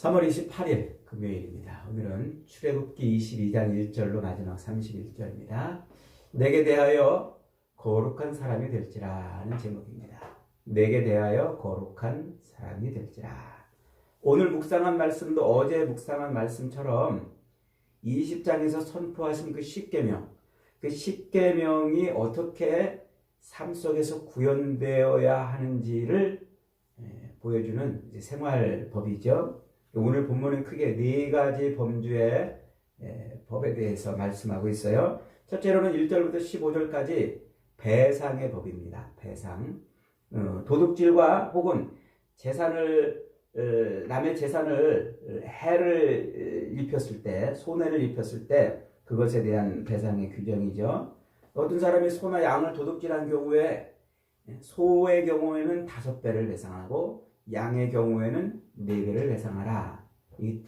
3월 28일 금요일입니다. 오늘은 출애굽기 22장 1절로 마지막 31절입니다. 내게 대하여 거룩한 사람이 될지라는 제목입니다. 내게 대하여 거룩한 사람이 될지라. 오늘 묵상한 말씀도 어제 묵상한 말씀처럼 20장에서 선포하신 그 십계명, 그 십계명이 어떻게 삶 속에서 구현되어야 하는지를 보여주는 생활법이죠. 오늘 본문은 크게 네 가지 범주의 법에 대해서 말씀하고 있어요. 첫째로는 1절부터 15절까지 배상의 법입니다. 배상. 도둑질과 혹은 남의 재산을 해를 입혔을 때, 손해를 입혔을 때 그것에 대한 배상의 규정이죠. 어떤 사람이 소나 양을 도둑질한 경우에 소의 경우에는 5배를 배상하고 양의 경우에는 4배를 배상하라. 이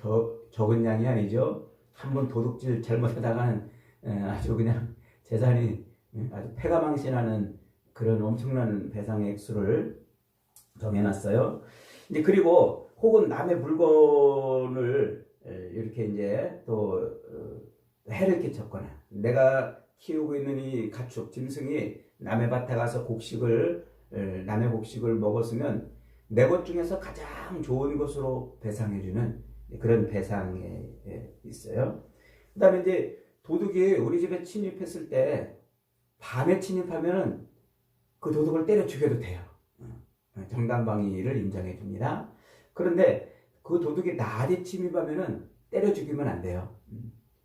적은 양이 아니죠. 한번 도둑질 잘못하다가는 아주 그냥 재산이 아주 패가망신하는 그런 엄청난 배상의 액수를 정해놨어요. 이제 그리고 혹은 남의 물건을 이렇게 이제 또 해를 끼쳤거나 내가 키우고 있는 이 가축, 짐승이 남의 밭에 가서 남의 곡식을 먹었으면 내 것 중에서 가장 좋은 것으로 배상해주는 그런 배상에 있어요. 그 다음에 이제 도둑이 우리 집에 침입했을 때 밤에 침입하면 그 도둑을 때려 죽여도 돼요. 정당방위를 인정해 줍니다. 그런데 그 도둑이 낮에 침입하면 때려 죽이면 안 돼요.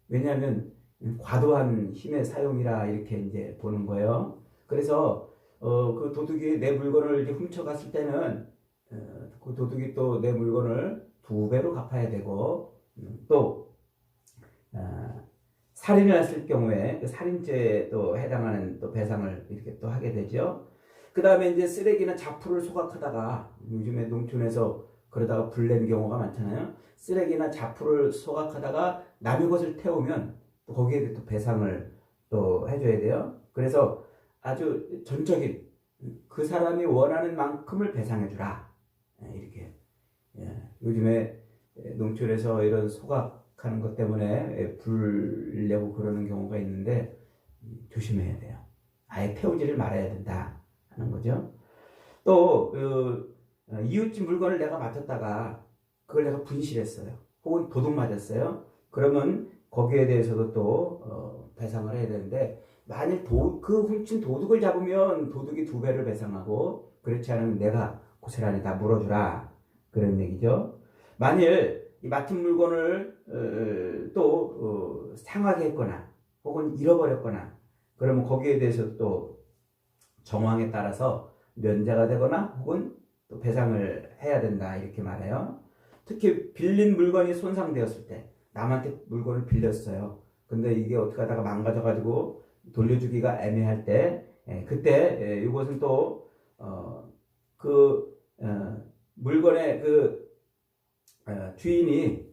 왜냐하면 과도한 힘의 사용이라 이렇게 이제 보는 거예요. 그래서 그 도둑이 내 물건을 이제 훔쳐갔을 때는 그 도둑이 또 내 물건을 2배로 갚아야 되고 또 살인을 했을 경우에 그 살인죄에 또 해당하는 또 배상을 이렇게 또 하게 되죠. 그 다음에 이제 쓰레기나 잡초를 소각하다가 요즘에 농촌에서 그러다가 불낸 경우가 많잖아요. 쓰레기나 잡초를 소각하다가 남의 것을 태우면 또 거기에 또 배상을 또 해줘야 돼요. 그래서 아주 전적인 그 사람이 원하는 만큼을 배상해주라. 이렇게 요즘에 농촌에서 이런 소각하는 것 때문에 불 내고 그러는 경우가 있는데 조심해야 돼요. 아예 태우지를 말아야 된다 하는 거죠. 또 이웃집 물건을 내가 맡았다가 그걸 내가 분실했어요. 혹은 도둑 맞았어요. 그러면 거기에 대해서도 또 배상을 해야 되는데 만일 그 훔친 도둑을 잡으면 도둑이 2배를 배상하고 그렇지 않으면 내가 고스란히 다 물어주라 그런 얘기죠. 만일 이 맡은 물건을 또 상하게 했거나 혹은 잃어버렸거나 그러면 거기에 대해서 또 정황에 따라서 면제가 되거나 혹은 또 배상을 해야 된다 이렇게 말해요. 특히 빌린 물건이 손상되었을 때 남한테 물건을 빌렸어요. 근데 이게 어떻게 하다가 망가져가지고 돌려주기가 애매할 때 그때 이것은 또 물건의 주인이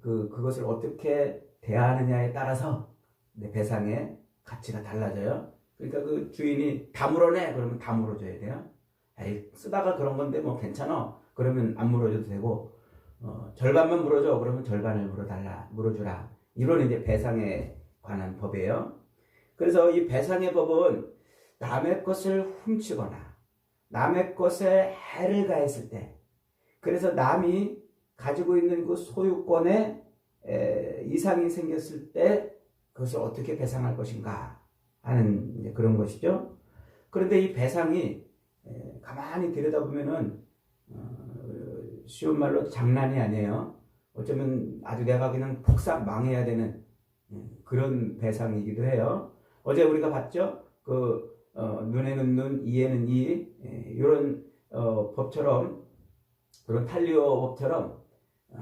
그것을 어떻게 대하느냐에 따라서 배상의 가치가 달라져요. 그러니까 그 주인이 다 물어내 그러면 다 물어줘야 돼요. 에이, 쓰다가 그런 건데 뭐 괜찮아 그러면 안 물어줘도 되고 절반만 물어줘 그러면 절반을 물어주라. 이런 이제 배상에 관한 법이에요. 그래서 이 배상의 법은 남의 것을 훔치거나 남의 것에 해를 가했을 때 그래서 남이 가지고 있는 그 소유권에 이상이 생겼을 때 그것을 어떻게 배상할 것인가 하는 이제 그런 것이죠. 그런데 이 배상이 가만히 들여다보면은 쉬운 말로 장난이 아니에요. 어쩌면 아주 내가 그냥 폭삭 망해야 되는 그런 배상이기도 해요. 어제 우리가 봤죠? 눈에는 눈, 이에는 이 이런 법처럼 그런 탈리오 법처럼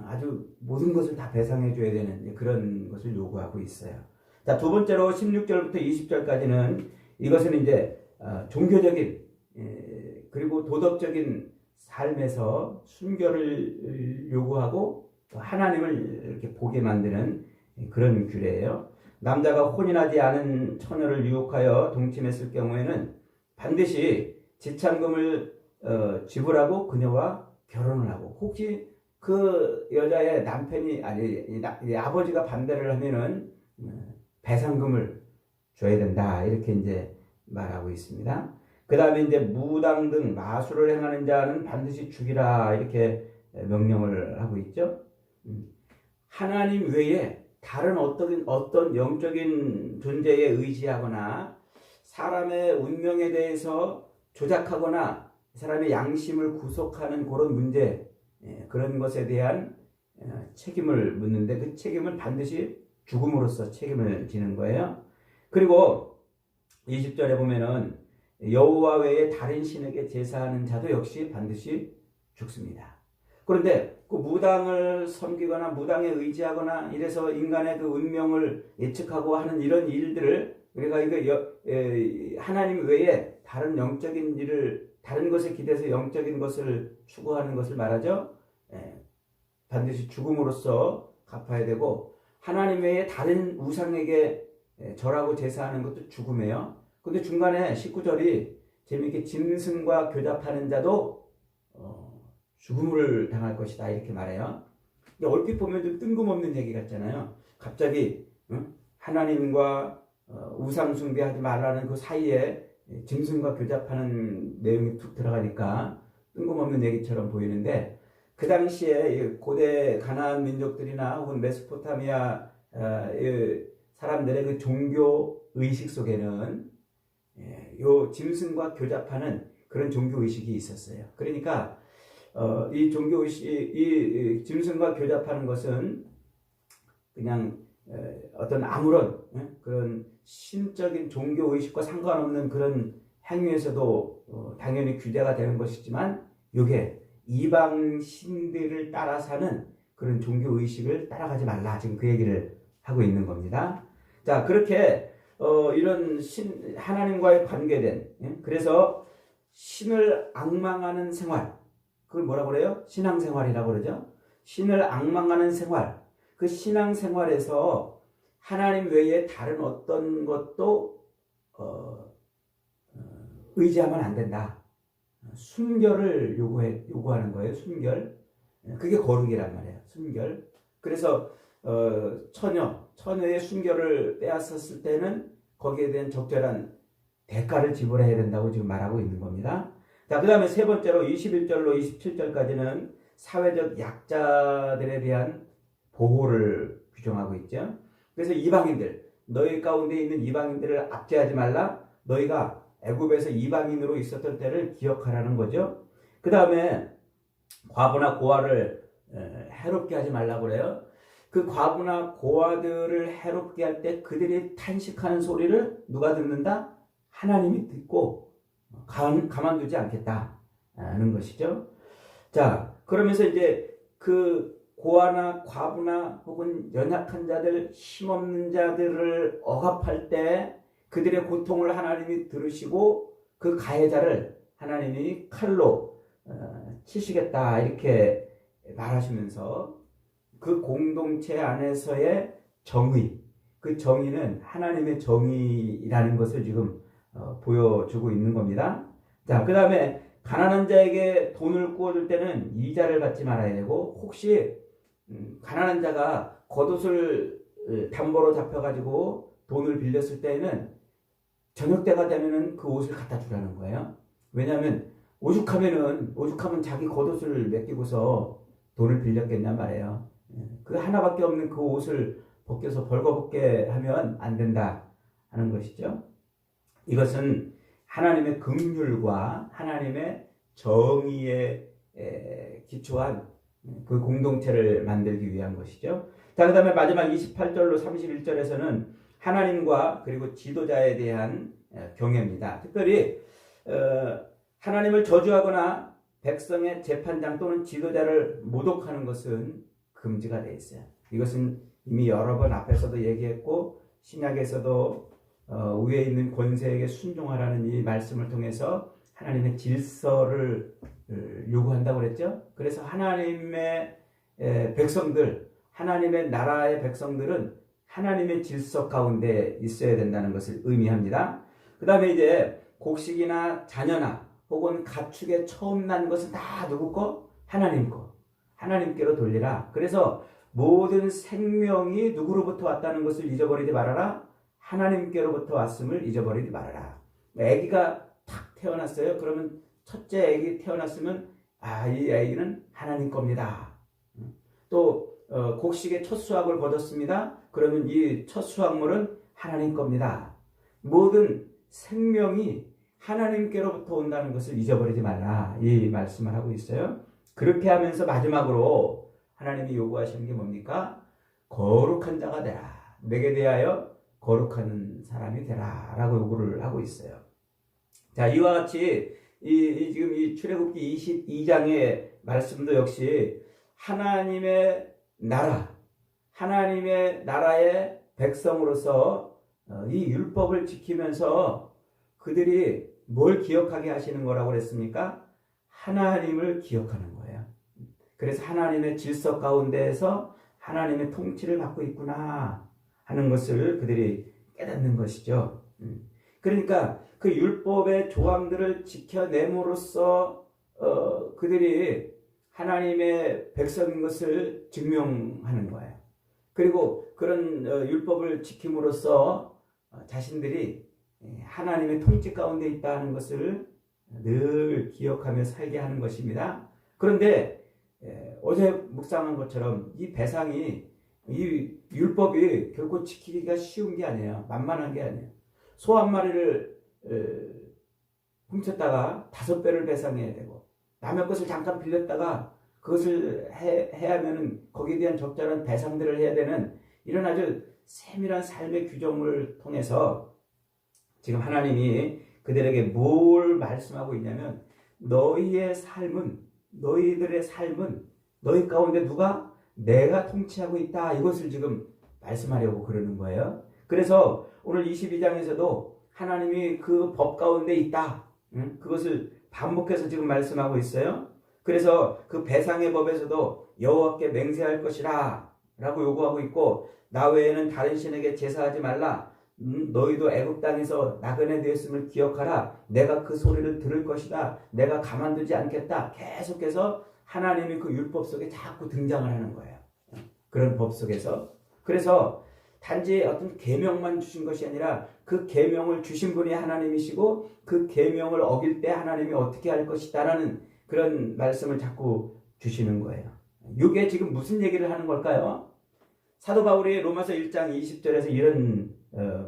아주 모든 것을 다 배상해 줘야 되는 그런 것을 요구하고 있어요. 자, 두 번째로 16절부터 20절까지는 이것은 이제 종교적인 그리고 도덕적인 삶에서 순결을 요구하고 하나님을 이렇게 보게 만드는 그런 규례예요. 남자가 혼인하지 않은 처녀를 유혹하여 동침했을 경우에는 반드시 지참금을 지불하고 그녀와 결혼을 하고 혹시 그 여자의 남편이 이 아버지가 반대를 하면은 배상금을 줘야 된다 이렇게 이제 말하고 있습니다. 그 다음에 이제 무당 등 마술을 행하는 자는 반드시 죽이라 이렇게 명령을 하고 있죠. 하나님 외에 다른 어떤 영적인 존재에 의지하거나 사람의 운명에 대해서 조작하거나 사람의 양심을 구속하는 그런 문제, 그런 것에 대한 책임을 묻는데 그 책임은 반드시 죽음으로써 책임을 지는 거예요. 그리고 20절에 보면은 여호와 외에 다른 신에게 제사하는 자도 역시 반드시 죽습니다. 그런데 그 무당을 섬기거나 무당에 의지하거나 이래서 인간의 그 운명을 예측하고 하는 이런 일들을 우리가 하나님 외에 다른 영적인 일을 다른 것에 기대서 영적인 것을 추구하는 것을 말하죠. 반드시 죽음으로써 갚아야 되고 하나님 외에 다른 우상에게 절하고 제사하는 것도 죽음이에요. 근데 중간에 19절이 재미있게 짐승과 교잡하는 자도 죽음을 당할 것이다 이렇게 말해요. 얼핏 보면 좀 뜬금없는 얘기 같잖아요. 갑자기 하나님과 우상 숭배하지 말라는 그 사이에 짐승과 교잡하는 내용이 툭 들어가니까 뜬금없는 얘기처럼 보이는데 그 당시에 고대 가나안 민족들이나 혹은 메소포타미아 사람들의 그 종교 의식 속에는 요 짐승과 교잡하는 그런 종교 의식이 있었어요. 그러니까 이 종교 의식, 이 짐승과 교잡하는 것은 그냥 어떤 아무런 그런 신적인 종교 의식과 상관없는 그런 행위에서도 당연히 규제가 되는 것이지만 이게 이방 신들을 따라 사는 그런 종교 의식을 따라가지 말라 지금 그 얘기를 하고 있는 겁니다. 자, 그렇게 이런 하나님과의 관계된 그래서 신을 앙망하는 생활, 그걸 뭐라고 그래요? 신앙생활이라고 그러죠. 신을 앙망하는 생활, 그 신앙생활에서 하나님 외에 다른 어떤 것도 의지하면 안 된다. 순결을 요구하는 거예요. 순결. 그게 거룩이란 말이에요. 순결. 그래서 처녀의 순결을 빼앗았을 때는 거기에 대한 적절한 대가를 지불해야 된다고 지금 말하고 있는 겁니다. 자, 그 다음에 세 번째로 21절로 27절까지는 사회적 약자들에 대한 보호를 규정하고 있죠. 그래서 이방인들, 너희 가운데 있는 이방인들을 압제하지 말라. 너희가 애굽에서 이방인으로 있었던 때를 기억하라는 거죠. 그 다음에 과부나 고아를 해롭게 하지 말라고 그래요. 그 과부나 고아들을 해롭게 할 때 그들이 탄식하는 소리를 누가 듣는다? 하나님이 듣고 가만두지 않겠다는 것이죠. 자, 그러면서 이제 그 고아나 과부나 혹은 연약한 자들, 힘없는 자들을 억압할 때 그들의 고통을 하나님이 들으시고 그 가해자를 하나님이 칼로 치시겠다 이렇게 말하시면서 그 공동체 안에서의 정의, 그 정의는 하나님의 정의라는 것을 지금 보여주고 있는 겁니다. 자, 그 다음에 가난한 자에게 돈을 구워줄 때는 이자를 받지 말아야 되고 혹시 가난한 자가 겉옷을 담보로 잡혀가지고 돈을 빌렸을 때에는 저녁 때가 되면은 그 옷을 갖다 주라는 거예요. 왜냐하면 오죽하면 자기 겉옷을 맡기고서 돈을 빌렸겠냔 말이에요. 그 하나밖에 없는 그 옷을 벗겨서 벌거벗게 하면 안 된다 하는 것이죠. 이것은 하나님의 긍휼과 하나님의 정의에 기초한 그 공동체를 만들기 위한 것이죠. 자, 그 다음에 마지막 28절로 31절에서는 하나님과 그리고 지도자에 대한 경외입니다. 특별히 하나님을 저주하거나 백성의 재판장 또는 지도자를 모독하는 것은 금지가 되어 있어요. 이것은 이미 여러 번 앞에서도 얘기했고 신약에서도 위에 있는 권세에게 순종하라는 이 말씀을 통해서 하나님의 질서를 요구한다고 그랬죠. 그래서 하나님의 백성들, 하나님의 나라의 백성들은 하나님의 질서 가운데 있어야 된다는 것을 의미합니다. 그 다음에 이제 곡식이나 자녀나 혹은 가축에 처음 난 것은 다 누구 거? 하나님 거. 하나님께로 돌리라. 그래서 모든 생명이 누구로부터 왔다는 것을 잊어버리지 말아라. 하나님께로부터 왔음을 잊어버리지 말아라. 아기가 탁 태어났어요. 그러면 첫째 아기 태어났으면 이 아기는 하나님 겁니다. 또 곡식의 첫 수확을 거뒀습니다. 그러면 이 첫 수확물은 하나님 겁니다. 모든 생명이 하나님께로부터 온다는 것을 잊어버리지 말라. 이 말씀을 하고 있어요. 그렇게 하면서 마지막으로 하나님이 요구하시는 게 뭡니까? 거룩한 자가 되라. 내게 대하여 거룩한 사람이 되라. 라고 요구를 하고 있어요. 자, 이와 같이 지금 이 출애굽기 22장의 말씀도 역시 하나님의 나라, 하나님의 나라의 백성으로서 이 율법을 지키면서 그들이 뭘 기억하게 하시는 거라고 그랬습니까? 하나님을 기억하는 거예요. 그래서 하나님의 질서 가운데에서 하나님의 통치를 받고 있구나 하는 것을 그들이 깨닫는 것이죠. 그러니까 그 율법의 조항들을 지켜냄으로써 그들이 하나님의 백성인 것을 증명하는 거예요. 그리고 그런 율법을 지킴으로써 자신들이 하나님의 통치 가운데 있다는 것을 늘 기억하며 살게 하는 것입니다. 그런데 어제 묵상한 것처럼 이 배상이, 이 율법이 결코 지키기가 쉬운 게 아니에요. 만만한 게 아니에요. 소 한 마리를 훔쳤다가 5배를 배상해야 되고, 남의 것을 잠깐 빌렸다가 그것을 해야면은 거기에 대한 적절한 배상들을 해야 되는 이런 아주 세밀한 삶의 규정을 통해서 지금 하나님이 그들에게 뭘 말씀하고 있냐면, 너희들의 삶은 너희 가운데 누가? 내가 통치하고 있다. 이것을 지금 말씀하려고 그러는 거예요. 그래서 오늘 22장에서도 하나님이 그 법 가운데 있다. 그것을 반복해서 지금 말씀하고 있어요. 그래서 그 배상의 법에서도 여호와께 맹세할 것이라 라고 요구하고 있고, 나 외에는 다른 신에게 제사하지 말라. 너희도 애굽 땅에서 나그네 되었음을 기억하라. 내가 그 소리를 들을 것이다. 내가 가만두지 않겠다. 계속해서 하나님이 그 율법 속에 자꾸 등장을 하는 거예요. 그런 법 속에서. 그래서 단지 어떤 계명만 주신 것이 아니라 그 계명을 주신 분이 하나님이시고 그 계명을 어길 때 하나님이 어떻게 할 것이다라는 그런 말씀을 자꾸 주시는 거예요. 이게 지금 무슨 얘기를 하는 걸까요? 사도 바울이 로마서 1장 20절에서 이런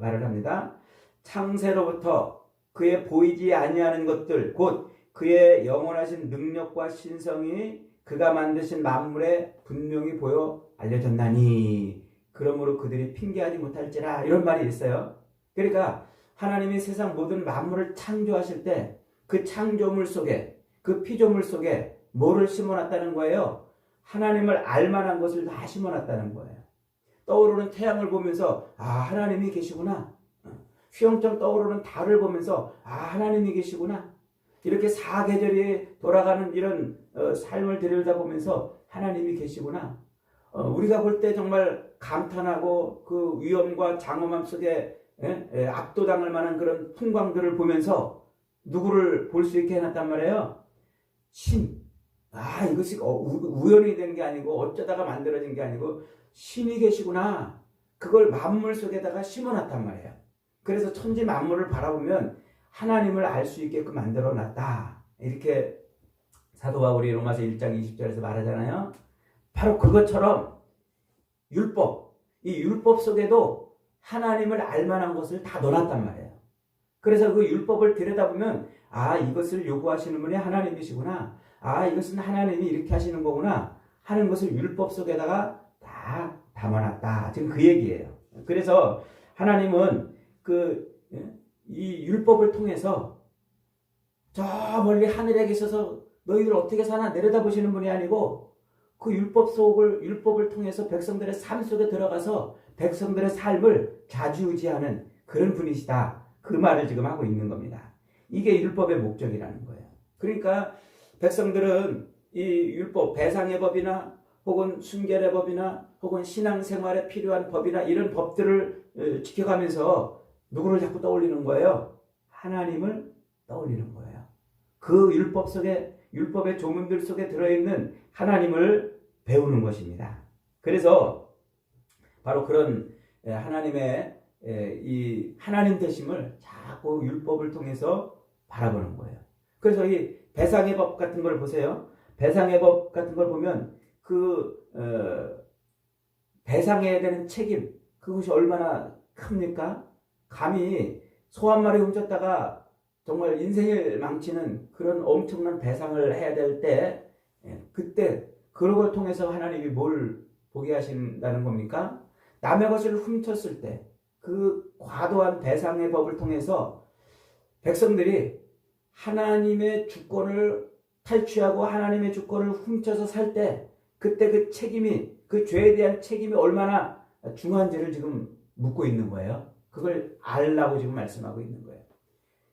말을 합니다. 창세로부터 그의 보이지 아니하는 것들 곧 그의 영원하신 능력과 신성이 그가 만드신 만물에 분명히 보여 알려졌나니 그러므로 그들이 핑계하지 못할지라, 이런 말이 있어요. 그러니까 하나님이 세상 모든 만물을 창조하실 때 그 창조물 속에, 그 피조물 속에 뭐를 심어놨다는 거예요? 하나님을 알만한 것을 다 심어놨다는 거예요. 떠오르는 태양을 보면서 하나님이 계시구나. 휘영청 떠오르는 달을 보면서 하나님이 계시구나. 이렇게 사계절이 돌아가는 이런 삶을 들여다보면서 하나님이 계시구나. 우리가 볼 때 정말 감탄하고 그 위엄과 장엄함 속에 압도당할 만한 그런 풍광들을 보면서 누구를 볼 수 있게 해놨단 말이에요? 신. 이것이 우연히 된 게 아니고 어쩌다가 만들어진 게 아니고 신이 계시구나. 그걸 만물 속에다가 심어놨단 말이에요. 그래서 천지 만물을 바라보면 하나님을 알 수 있게끔 만들어놨다. 이렇게 사도 바울이 로마서 1장 20절에서 말하잖아요. 바로 그것처럼 율법, 이 율법 속에도 하나님을 알만한 것을 다 넣어놨단 말이에요. 그래서 그 율법을 들여다보면 이것을 요구하시는 분이 하나님이시구나. 이것은 하나님이 이렇게 하시는 거구나 하는 것을 율법 속에다가 다 담아놨다. 지금 그 얘기예요. 그래서 하나님은 이 율법을 통해서 저 멀리 하늘에 계셔서 너희들 어떻게 사나 내려다보시는 분이 아니고 그 율법을 통해서 백성들의 삶 속에 들어가서 백성들의 삶을 좌지우지하는 그런 분이시다. 그 말을 지금 하고 있는 겁니다. 이게 율법의 목적이라는 거예요. 그러니까 백성들은 이 율법, 배상의 법이나 혹은 순결의 법이나 혹은 신앙생활에 필요한 법이나 이런 법들을 지켜가면서 누구를 자꾸 떠올리는 거예요? 하나님을 떠올리는 거예요. 그 율법 속에, 율법의 조문들 속에 들어있는 하나님을 배우는 것입니다. 그래서 바로 그런 하나님의 이 하나님 되심을 자꾸 율법을 통해서 바라보는 거예요. 그래서 이 배상의 법 같은 걸 보세요. 배상의 법 같은 걸 보면 배상해야 되는 책임, 그것이 얼마나 큽니까? 감히 소 한 마리 훔쳤다가 정말 인생을 망치는 그런 엄청난 배상을 해야 될 때, 그때 그런 걸 통해서 하나님이 뭘 보게 하신다는 겁니까? 남의 것을 훔쳤을 때 그 과도한 배상의 법을 통해서 백성들이 하나님의 주권을 탈취하고 하나님의 주권을 훔쳐서 살 때 그때 그 책임이, 그 죄에 대한 책임이 얼마나 중요한지를 지금 묻고 있는 거예요. 그걸 알라고 지금 말씀하고 있는 거예요.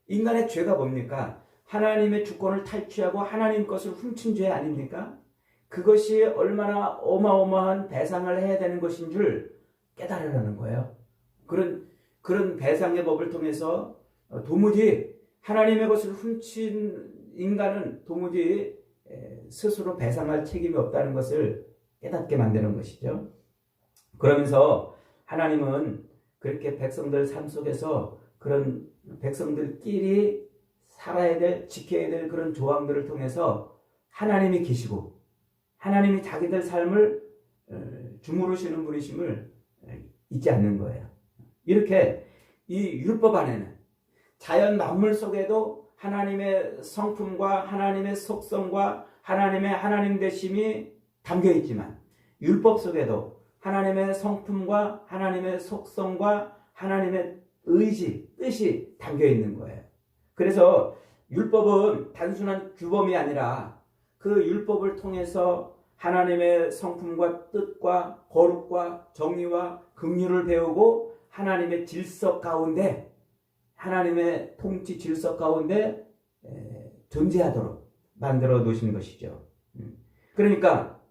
인간의 죄가 뭡니까? 하나님의 주권을 탈취하고 하나님 것을 훔친 죄 아닙니까? 그것이 얼마나 어마어마한 배상을 해야 되는 것인 줄 깨달으라는 거예요. 그런 배상의 법을 통해서 도무지 하나님의 것을 훔친 인간은 도무지 스스로 배상할 책임이 없다는 것을 깨닫게 만드는 것이죠. 그러면서 하나님은 그렇게 백성들 삶 속에서 그런 백성들끼리 살아야 될, 지켜야 될 그런 조항들을 통해서 하나님이 계시고 하나님이 자기들 삶을 주무르시는 분이심을 잊지 않는 거예요. 이렇게 이 율법 안에는 자연 만물 속에도 하나님의 성품과 하나님의 속성과 하나님의 하나님 되심이 담겨 있지만 율법 속에도 하나님의 성품과 하나님의 속성과 하나님의 의지, 뜻이 담겨 있는 거예요. 그래서 율법은 단순한 규범이 아니라 그 율법을 통해서 하나님의 성품과 뜻과 거룩과 정의와 긍휼을 배우고 하나님의 질서 가운데, 하나님의 통치 질서 가운데 존재하도록 만들어 놓으신 것이죠. 그러니까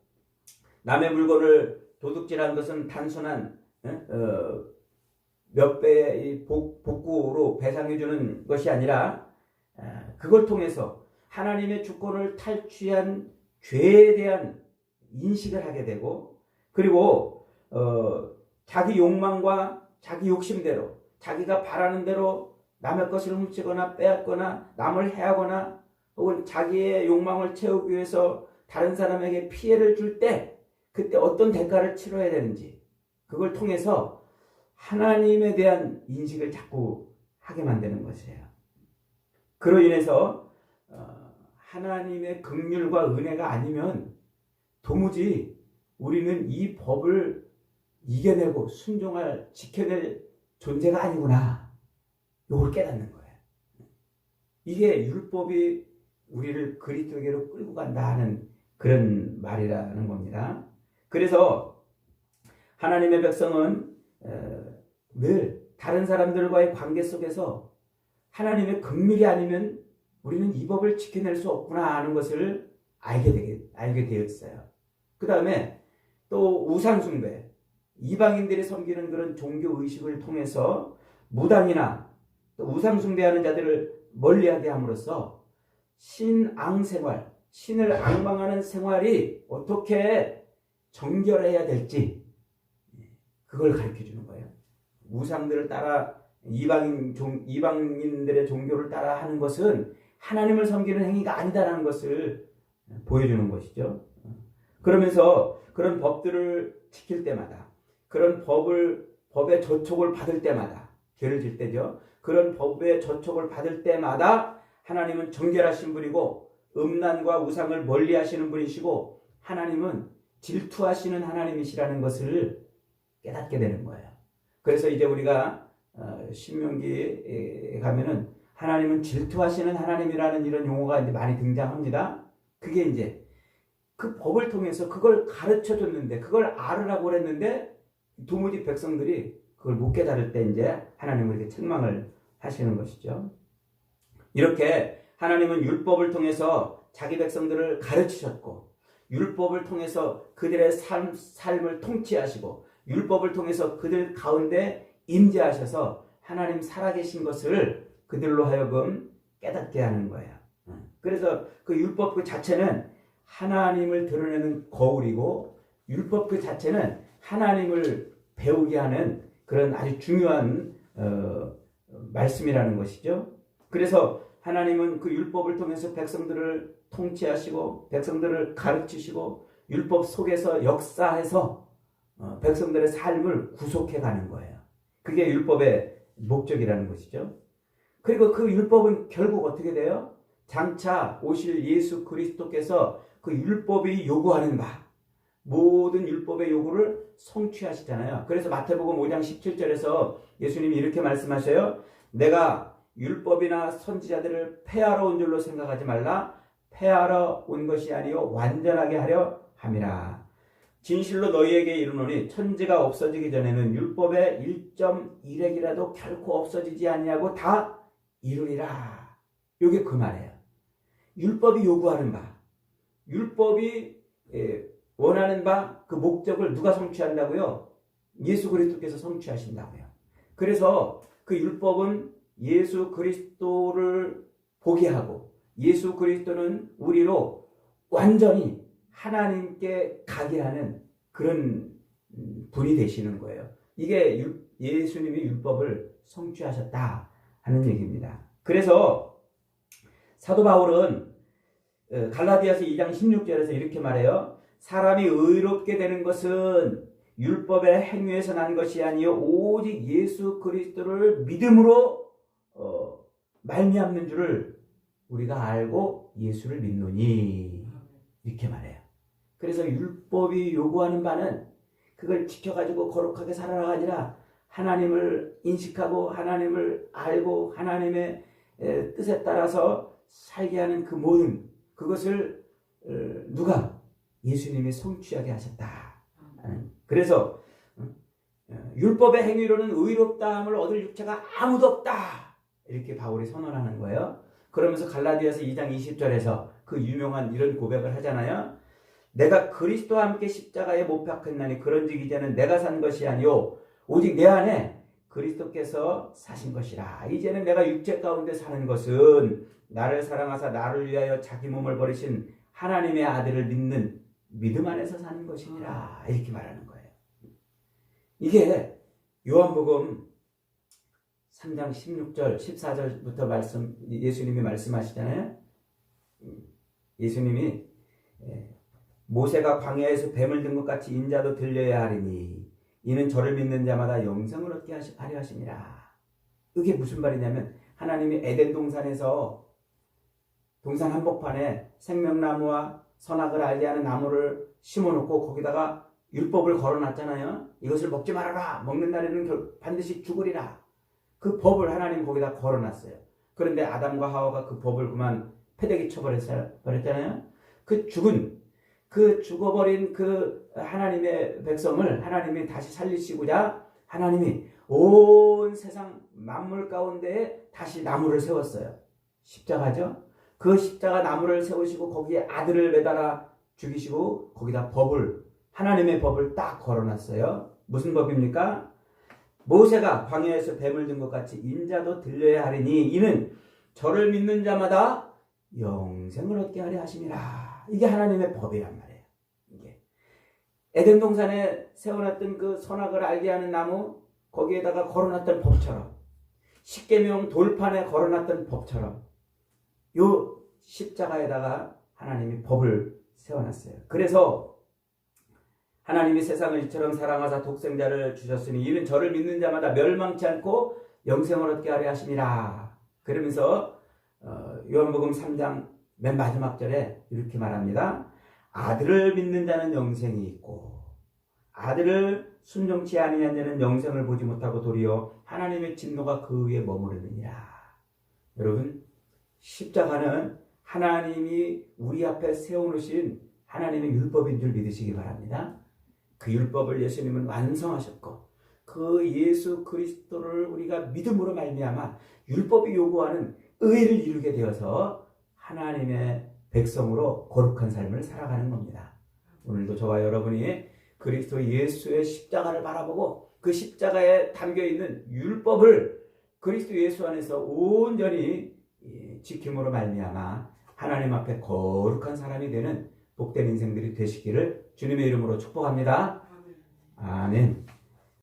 남의 물건을 도둑질한 것은 단순한 몇 배의 복구로 배상해 주는 것이 아니라 그걸 통해서 하나님의 주권을 탈취한 죄에 대한 인식을 하게 되고, 그리고 자기 욕망과 자기 욕심대로 자기가 바라는 대로 남의 것을 훔치거나 빼앗거나 남을 해하거나 혹은 자기의 욕망을 채우기 위해서 다른 사람에게 피해를 줄 때 그때 어떤 대가를 치러야 되는지 그걸 통해서 하나님에 대한 인식을 자꾸 하게 만드는 것이에요. 그로 인해서 하나님의 긍휼과 은혜가 아니면 도무지 우리는 이 법을 이겨내고 순종할, 지켜낼 존재가 아니구나. 이걸 깨닫는 거예요. 이게 율법이 우리를 그리스도에게로 끌고 간다 하는 그런 말이라는 겁니다. 그래서 하나님의 백성은 늘 다른 사람들과의 관계 속에서 하나님의 긍휼이 아니면 우리는 이 법을 지켜낼 수 없구나 하는 것을 알게 되었어요. 그 다음에 또 우상숭배, 이방인들이 섬기는 그런 종교의식을 통해서 무당이나 또 우상숭배하는 자들을 멀리하게 함으로써 신앙생활, 신을 앙망하는 생활이 어떻게 정결해야 될지 그걸 가르쳐주는 거예요. 우상들을 따라 이방인들의 종교를 따라 하는 것은 하나님을 섬기는 행위가 아니다라는 것을 보여주는 것이죠. 그러면서 그런 법들을 지킬 때마다, 그런 법의 저촉을 받을 때마다, 죄를 질 때죠. 그런 법의 저촉을 받을 때마다 하나님은 정결하신 분이고 음란과 우상을 멀리하시는 분이시고 하나님은 질투하시는 하나님이시라는 것을 깨닫게 되는 거예요. 그래서 이제 우리가 신명기에 가면은 하나님은 질투하시는 하나님이라는 이런 용어가 이제 많이 등장합니다. 그게 이제 그 법을 통해서 그걸 가르쳐 줬는데, 그걸 알으라고 그랬는데 도무지 백성들이 그걸 못 깨달을 때 이제 하나님은 이렇게 책망을 하시는 것이죠. 이렇게 하나님은 율법을 통해서 자기 백성들을 가르치셨고, 율법을 통해서 그들의 삶을 통치하시고, 율법을 통해서 그들 가운데 임재하셔서 하나님 살아계신 것을 그들로 하여금 깨닫게 하는 거예요. 그래서 그 율법 그 자체는 하나님을 드러내는 거울이고 율법 그 자체는 하나님을 배우게 하는 그런 아주 중요한 말씀이라는 것이죠. 그래서 하나님은 그 율법을 통해서 백성들을 통치하시고 백성들을 가르치시고 율법 속에서 역사해서 백성들의 삶을 구속해 가는 거예요. 그게 율법의 목적이라는 것이죠. 그리고 그 율법은 결국 어떻게 돼요? 장차 오실 예수 그리스도께서 그 율법이 요구하는 바, 모든 율법의 요구를 성취하시잖아요. 그래서 마태복음 5장 17절에서 예수님이 이렇게 말씀하셔요. 내가 율법이나 선지자들을 폐하러 온 줄로 생각하지 말라. 폐하러 온 것이 아니요 완전하게 하려 함이라. 진실로 너희에게 이르노니 천지가 없어지기 전에는 율법의 1.1획이라도 결코 없어지지 아니하고 다 이루리라. 이게 그 말이에요. 율법이 요구하는 바, 율법이 원하는 바 그 목적을 누가 성취한다고요? 예수 그리스도께서 성취하신다고요. 그래서 그 율법은 예수 그리스도를 보게 하고 예수 그리스도는 우리로 완전히 하나님께 가게 하는 그런 분이 되시는 거예요. 이게 예수님이 율법을 성취하셨다 하는 얘기입니다. 그래서 사도 바울은 갈라디아서 2장 16절에서 이렇게 말해요. 사람이 의롭게 되는 것은 율법의 행위에서 난 것이 아니요 오직 예수 그리스도를 믿음으로 말미암는 줄을 우리가 알고 예수를 믿노니 이렇게 말해요. 그래서 율법이 요구하는 바는 그걸 지켜가지고 거룩하게 살아가가 아니라 하나님을 인식하고 하나님을 알고 하나님의 뜻에 따라서 살게 하는 그 모든 그것을 누가? 예수님이 성취하게 하셨다. 그래서 율법의 행위로는 의롭다함을 얻을 육체가 아무도 없다. 이렇게 바울이 선언하는 거예요. 그러면서 갈라디아서 2장 20절에서 그 유명한 이런 고백을 하잖아요. 내가 그리스도와 함께 십자가에 못 박혔나니 그런즉 이제는 내가 산 것이 아니요 오직 내 안에 그리스도께서 사신 것이라. 이제는 내가 육체 가운데 사는 것은 나를 사랑하사 나를 위하여 자기 몸을 버리신 하나님의 아들을 믿는 믿음 안에서 사는 것이니라. 이렇게 말하는 거예요. 이게 요한복음 3장 16절 14절부터 예수님이 말씀하시잖아요. 예수님이 모세가 광야에서 뱀을 든 것 같이 인자도 들려야 하리니 이는 저를 믿는 자마다 영생을 얻게 하려 하심이라. 이게 무슨 말이냐면 하나님이 에덴 동산에서 동산 한복판에 생명나무와 선악을 알게 하는 나무를 심어놓고 거기다가 율법을 걸어놨잖아요. 이것을 먹지 말아라. 먹는 날에는 반드시 죽으리라. 그 법을 하나님 거기다 걸어놨어요. 그런데 아담과 하와가 그 법을 그만 패대기 쳐버렸잖아요. 그 죽어버린 그 하나님의 백성을 하나님이 다시 살리시고자 하나님이 온 세상 만물 가운데에 다시 나무를 세웠어요. 십자가죠. 그 십자가 나무를 세우시고 거기에 아들을 매달아 죽이시고 거기다 하나님의 법을 딱 걸어놨어요. 무슨 법입니까? 모세가 광야에서 뱀을 든 것 같이 인자도 들려야 하리니 이는 저를 믿는 자마다 영생을 얻게 하려 하심이라. 이게 하나님의 법이란 말이에요. 이게 에덴 동산에 세워놨던 그 선악을 알게 하는 나무 거기에다가 걸어놨던 법처럼 십계명 돌판에 걸어놨던 법처럼 요 십자가에다가 하나님이 법을 세워놨어요. 그래서 하나님이 세상을 이처럼 사랑하사 독생자를 주셨으니 이는 저를 믿는 자마다 멸망치 않고 영생을 얻게 하려 하심이라. 그러면서 요한복음 3장 맨 마지막 절에 이렇게 말합니다. 아들을 믿는 자는 영생이 있고 아들을 순종치 아니한 자는 영생을 보지 못하고 도리어 하나님의 진노가 그 위에 머무르느니라. 여러분, 십자가는 하나님이 우리 앞에 세워놓으신 하나님의 율법인 줄 믿으시기 바랍니다. 그 율법을 예수님은 완성하셨고 그 예수 그리스도를 우리가 믿음으로 말미암아 율법이 요구하는 의를 이루게 되어서 하나님의 백성으로 거룩한 삶을 살아가는 겁니다. 오늘도 저와 여러분이 그리스도 예수의 십자가를 바라보고 그 십자가에 담겨있는 율법을 그리스도 예수 안에서 온전히 지킴으로 말미암아 하나님 앞에 거룩한 사람이 되는 복된 인생들이 되시기를 주님의 이름으로 축복합니다. 아멘.